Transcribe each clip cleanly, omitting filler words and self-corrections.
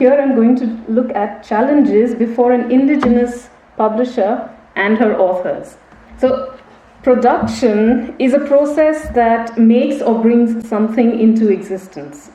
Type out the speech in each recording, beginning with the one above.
Here I'm going to look at challenges before an indigenous publisher and her authors. So, production is a process that makes or brings something into existence.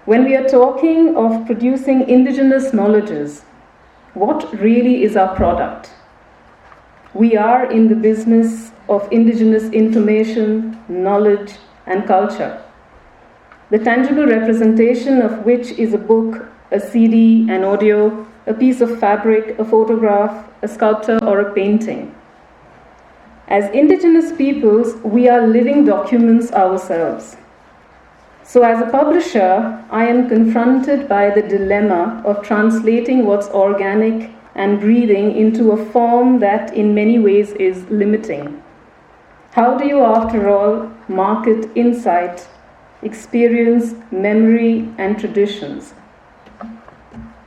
When we are talking of producing indigenous knowledges, what really is our product? We are in the business of indigenous information, knowledge, and culture, the tangible representation of which is a book, a CD, an audio, a piece of fabric, a photograph, a sculpture, or a painting. As indigenous peoples, we are living documents ourselves. So as a publisher, I am confronted by the dilemma of translating what's organic and breathing into a form that in many ways is limiting. How do you, after all, market insight, experience, memory, and traditions?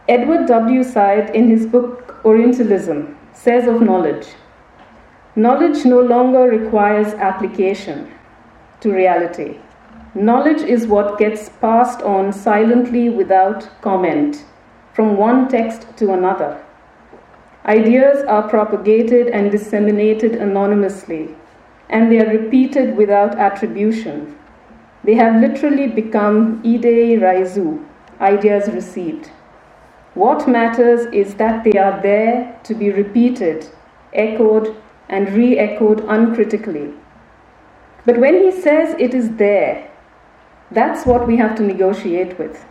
Edward W. Said, in his book Orientalism, says of knowledge, knowledge no longer requires application to reality. Knowledge is what gets passed on silently without comment, from one text to another. Ideas are propagated and disseminated anonymously, and they are repeated without attribution. They have literally become idei raizu, ideas received. What matters is that they are there to be repeated, echoed, and re-echoed uncritically. But when he says it is there, that's what we have to negotiate with.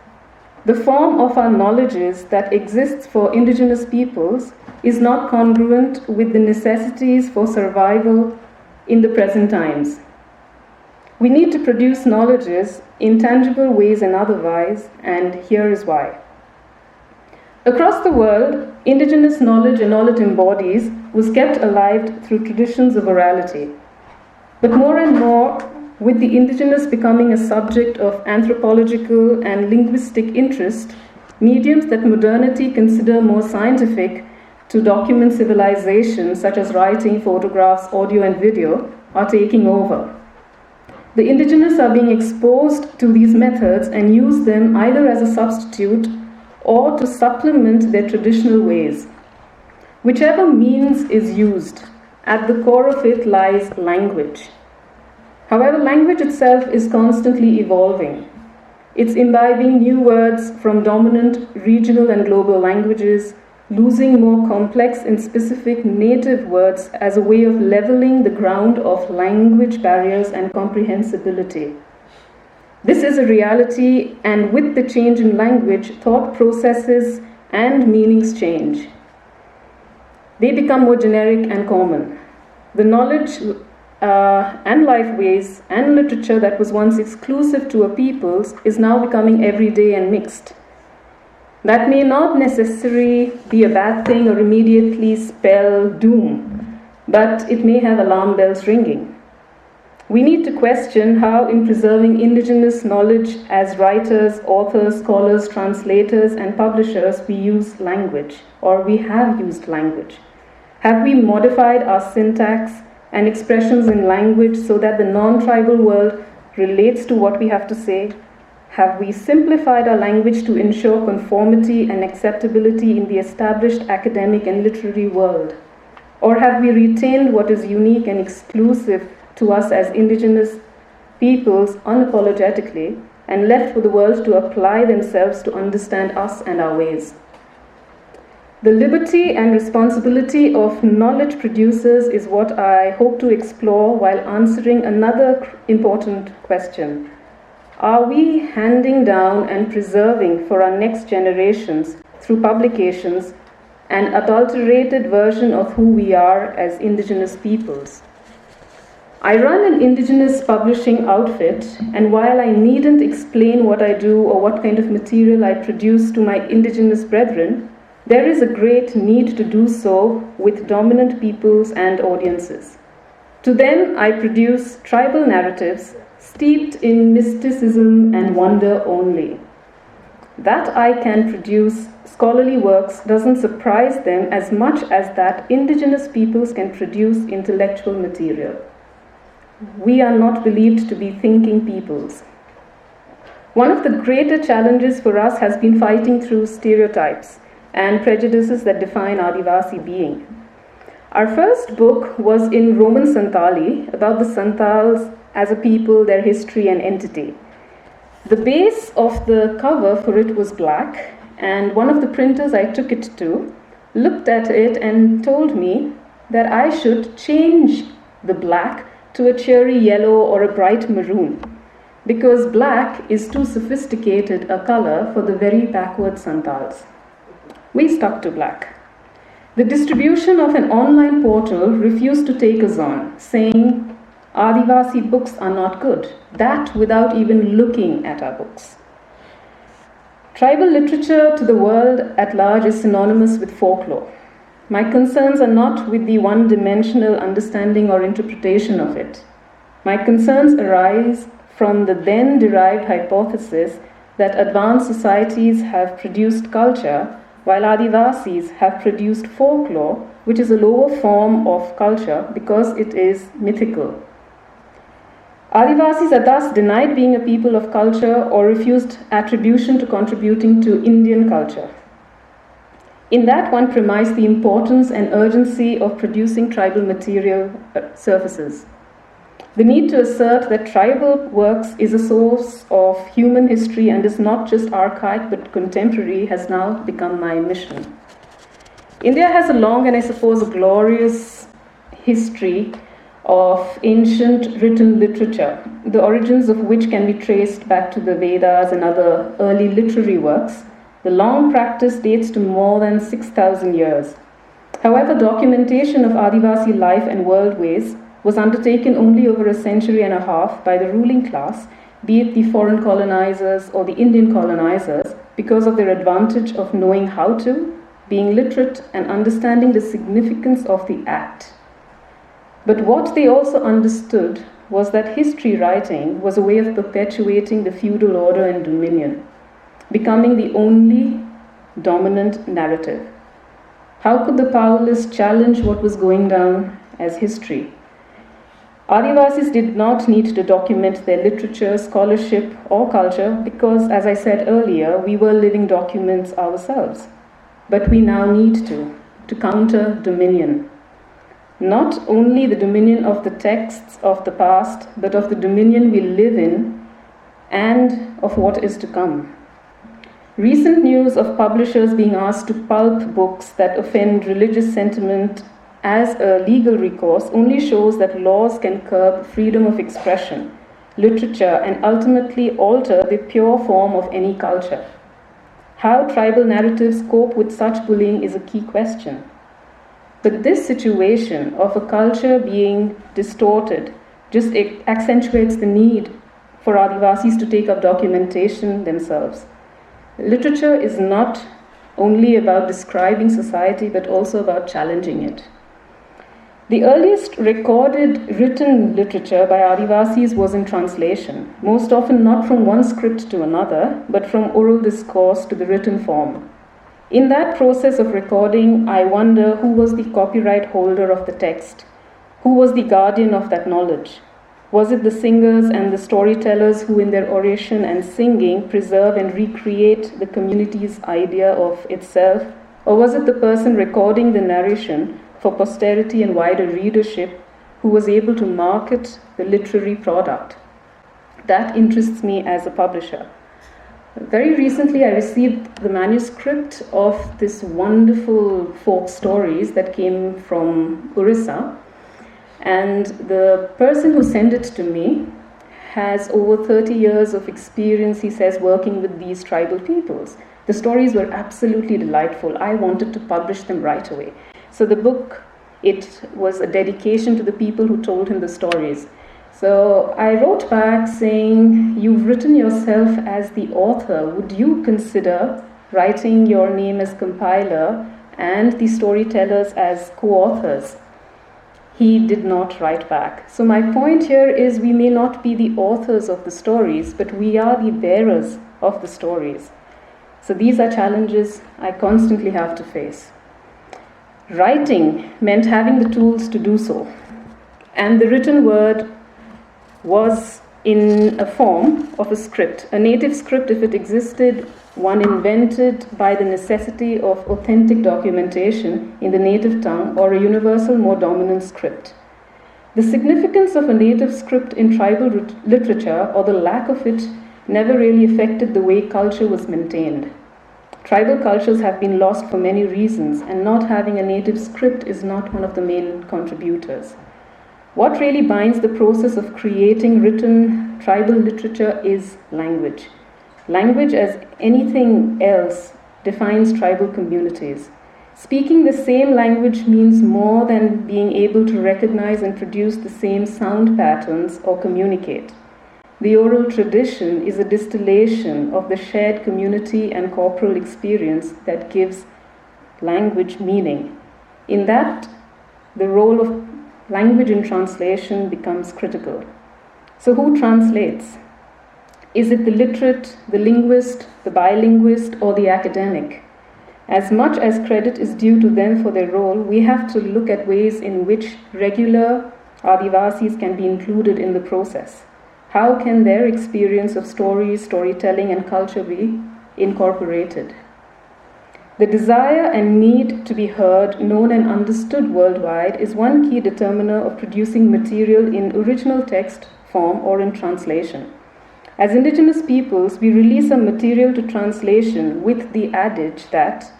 The form of our knowledges that exists for indigenous peoples is not congruent with the necessities for survival in the present times. We need to produce knowledges in tangible ways and otherwise, and here is why. Across the world, indigenous knowledge and all it embodies was kept alive through traditions of orality. But more and more, with the indigenous becoming a subject of anthropological and linguistic interest, mediums that modernity consider more scientific to document civilization, such as writing, photographs, audio, and video, are taking over. The indigenous are being exposed to these methods and use them either as a substitute or to supplement their traditional ways. Whichever means is used, at the core of it lies language. However, language itself is constantly evolving. It's imbibing new words from dominant regional and global languages, losing more complex and specific native words as a way of leveling the ground of language barriers and comprehensibility. This is a reality, and with the change in language, thought processes and meanings change. They become more generic and common. The knowledge and life ways and literature that was once exclusive to a peoples is now becoming everyday and mixed. That may not necessarily be a bad thing or immediately spell doom, but it may have alarm bells ringing. We need to question how, in preserving indigenous knowledge as writers, authors, scholars, translators, and publishers, we use language, or we have used language. Have we modified our syntax and expressions in language so that the non-tribal world relates to what we have to say? Have we simplified our language to ensure conformity and acceptability in the established academic and literary world? Or have we retained what is unique and exclusive to us as indigenous peoples unapologetically and left for the world to apply themselves to understand us and our ways? The liberty and responsibility of knowledge producers is what I hope to explore while answering another important question. Are we handing down and preserving for our next generations, through publications, an adulterated version of who we are as indigenous peoples? I run an indigenous publishing outfit, and while I needn't explain what I do or what kind of material I produce to my indigenous brethren, there is a great need to do so with dominant peoples and audiences. To them, I produce tribal narratives steeped in mysticism and wonder only. That I can produce scholarly works doesn't surprise them as much as that indigenous peoples can produce intellectual material. We are not believed to be thinking peoples. One of the greater challenges for us has been fighting through stereotypes and prejudices that define Adivasi being. Our first book was in Roman Santali, about the Santals as a people, their history and entity. The base of the cover for it was black, and one of the printers I took it to looked at it and told me that I should change the black to a cheery yellow or a bright maroon, because black is too sophisticated a color for the very backward Santals. We stuck to black. The distribution of an online portal refused to take us on, saying Adivasi books are not good, that without even looking at our books. Tribal literature to the world at large is synonymous with folklore. My concerns are not with the one-dimensional understanding or interpretation of it. My concerns arise from the then derived hypothesis that advanced societies have produced culture, while Adivasis have produced folklore, which is a lower form of culture because it is mythical. Adivasis are thus denied being a people of culture or refused attribution to contributing to Indian culture. In that one premise the importance and urgency of producing tribal material surfaces. The need to assert that tribal works is a source of human history and is not just archaic but contemporary has now become my mission. India has a long and I suppose a glorious history of ancient written literature, the origins of which can be traced back to the Vedas and other early literary works. The long practice dates to more than 6,000 years. However, documentation of Adivasi life and world ways was undertaken only over a century and a half by the ruling class, be it the foreign colonizers or the Indian colonizers, because of their advantage of knowing how to, being literate and understanding the significance of the act. But what they also understood was that history writing was a way of perpetuating the feudal order and dominion, becoming the only dominant narrative. How could the powerless challenge what was going down as history? Adivasis did not need to document their literature, scholarship, or culture because, as I said earlier, we were living documents ourselves. But we now need to counter dominion. Not only the dominion of the texts of the past, but of the dominion we live in and of what is to come. Recent news of publishers being asked to pulp books that offend religious sentiment as a legal recourse only shows that laws can curb freedom of expression, literature, and ultimately alter the pure form of any culture. How tribal narratives cope with such bullying is a key question. But this situation of a culture being distorted just accentuates the need for Adivasis to take up documentation themselves. Literature is not only about describing society but also about challenging it. The earliest recorded written literature by Adivasis was in translation, most often not from one script to another, but from oral discourse to the written form. In that process of recording, I wonder who was the copyright holder of the text, who was the guardian of that knowledge. Was it the singers and the storytellers who in their oration and singing preserve and recreate the community's idea of itself, or was it the person recording the narration for posterity and wider readership who was able to market the literary product? That interests me as a publisher. Very recently, I received the manuscript of this wonderful folk stories that came from Orissa, and the person who sent it to me has over 30 years of experience, he says, working with these tribal peoples. The stories were absolutely delightful. I wanted to publish them right away. So the book, it was a dedication to the people who told him the stories. So I wrote back saying, you've written yourself as the author. Would you consider writing your name as compiler and the storytellers as co-authors? He did not write back. So my point here is we may not be the authors of the stories, but we are the bearers of the stories. So these are challenges I constantly have to face. Writing meant having the tools to do so. And the written word was in a form of a script. A native script, if it existed, one invented by the necessity of authentic documentation in the native tongue, or a universal, more dominant script. The significance of a native script in tribal literature, or the lack of it, never really affected the way culture was maintained. Tribal cultures have been lost for many reasons, and not having a native script is not one of the main contributors. What really binds the process of creating written tribal literature is language. Language, as anything else, defines tribal communities. Speaking the same language means more than being able to recognize and produce the same sound patterns or communicate. The oral tradition is a distillation of the shared community and corporal experience that gives language meaning. In that, the role of language in translation becomes critical. So who translates? Is it the literate, the linguist, the bilinguist, or the academic? As much as credit is due to them for their role, we have to look at ways in which regular Adivasis can be included in the process. How can their experience of stories, storytelling, and culture be incorporated? The desire and need to be heard, known, and understood worldwide is one key determiner of producing material in original text form or in translation. As indigenous peoples, we release our material to translation with the adage that,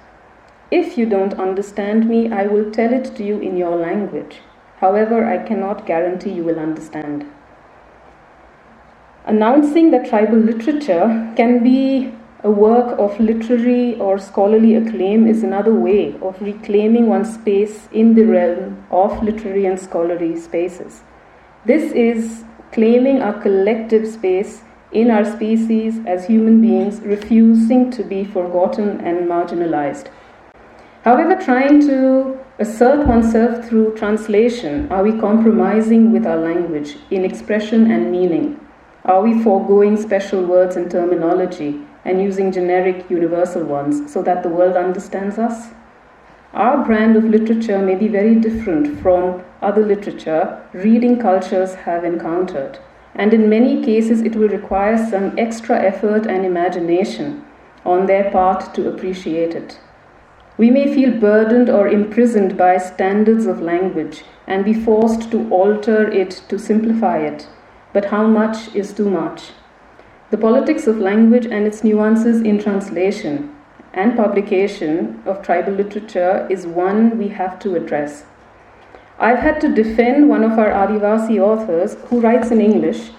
if you don't understand me, I will tell it to you in your language. However, I cannot guarantee you will understand. Announcing that tribal literature can be a work of literary or scholarly acclaim is another way of reclaiming one's space in the realm of literary and scholarly spaces. This is claiming our collective space in our species as human beings, refusing to be forgotten and marginalized. However, trying to assert oneself through translation, are we compromising with our language in expression and meaning? Are we foregoing special words and terminology and using generic universal ones so that the world understands us? Our brand of literature may be very different from other literature reading cultures have encountered, and in many cases it will require some extra effort and imagination on their part to appreciate it. We may feel burdened or imprisoned by standards of language and be forced to alter it to simplify it. But how much is too much? The politics of language and its nuances in translation and publication of tribal literature is one we have to address. I've had to defend one of our Adivasi authors who writes in English,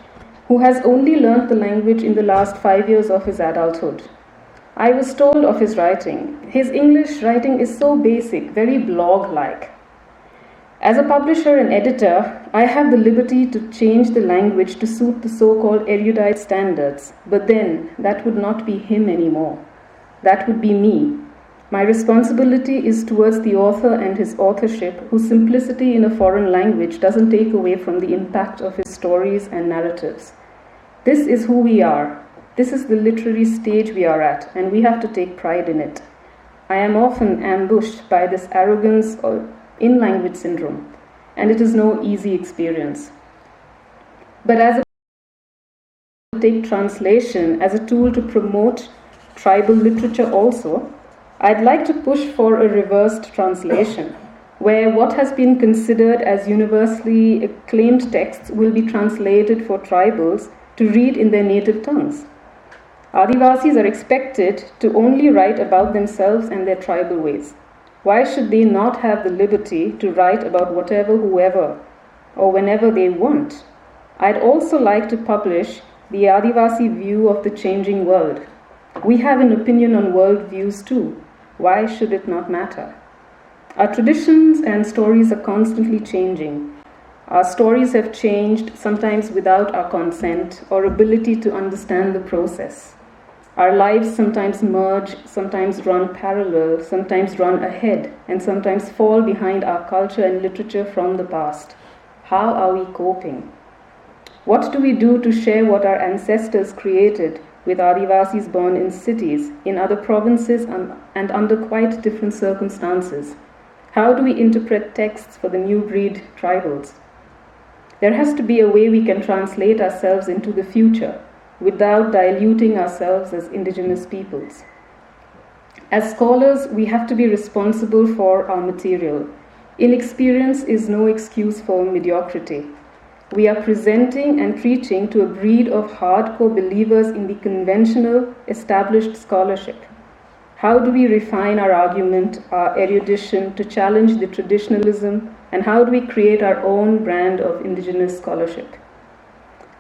who has only learnt the language in the last 5 years of his adulthood. I was told of his writing. His English writing is so basic, very blog-like. As a publisher and editor, I have the liberty to change the language to suit the so-called erudite standards, but then that would not be him anymore. That would be me. My responsibility is towards the author and his authorship, whose simplicity in a foreign language doesn't take away from the impact of his stories and narratives. This is who we are. This is the literary stage we are at, and we have to take pride in it. I am often ambushed by this arrogance or in-language syndrome, and it is no easy experience. But as a take translation as a tool to promote tribal literature also, I'd like to push for a reversed translation, where what has been considered as universally acclaimed texts will be translated for tribals to read in their native tongues. Adivasis are expected to only write about themselves and their tribal ways. Why should they not have the liberty to write about whatever, whoever, or whenever they want? I'd also like to publish the Adivasi view of the changing world. We have an opinion on world views too. Why should it not matter? Our traditions and stories are constantly changing. Our stories have changed, sometimes without our consent or ability to understand the process. Our lives sometimes merge, sometimes run parallel, sometimes run ahead, and sometimes fall behind our culture and literature from the past. How are we coping? What do we do to share what our ancestors created with Adivasis born in cities, in other provinces, and under quite different circumstances? How do we interpret texts for the new breed tribals? There has to be a way we can translate ourselves into the future without diluting ourselves as indigenous peoples. As scholars, we have to be responsible for our material. Inexperience is no excuse for mediocrity. We are presenting and preaching to a breed of hardcore believers in the conventional, established scholarship. How do we refine our argument, our erudition, to challenge the traditionalism, and how do we create our own brand of indigenous scholarship?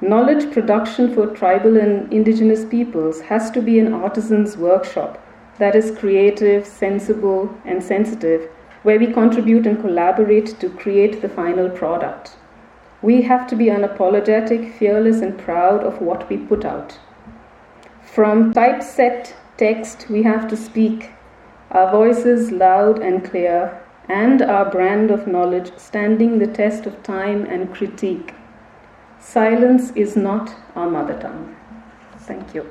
Knowledge production for tribal and indigenous peoples has to be an artisan's workshop that is creative, sensible, and sensitive, where we contribute and collaborate to create the final product. We have to be unapologetic, fearless, and proud of what we put out. From typeset text, we have to speak, our voices loud and clear, and our brand of knowledge standing the test of time and critique. Silence is not our mother tongue. Thank you.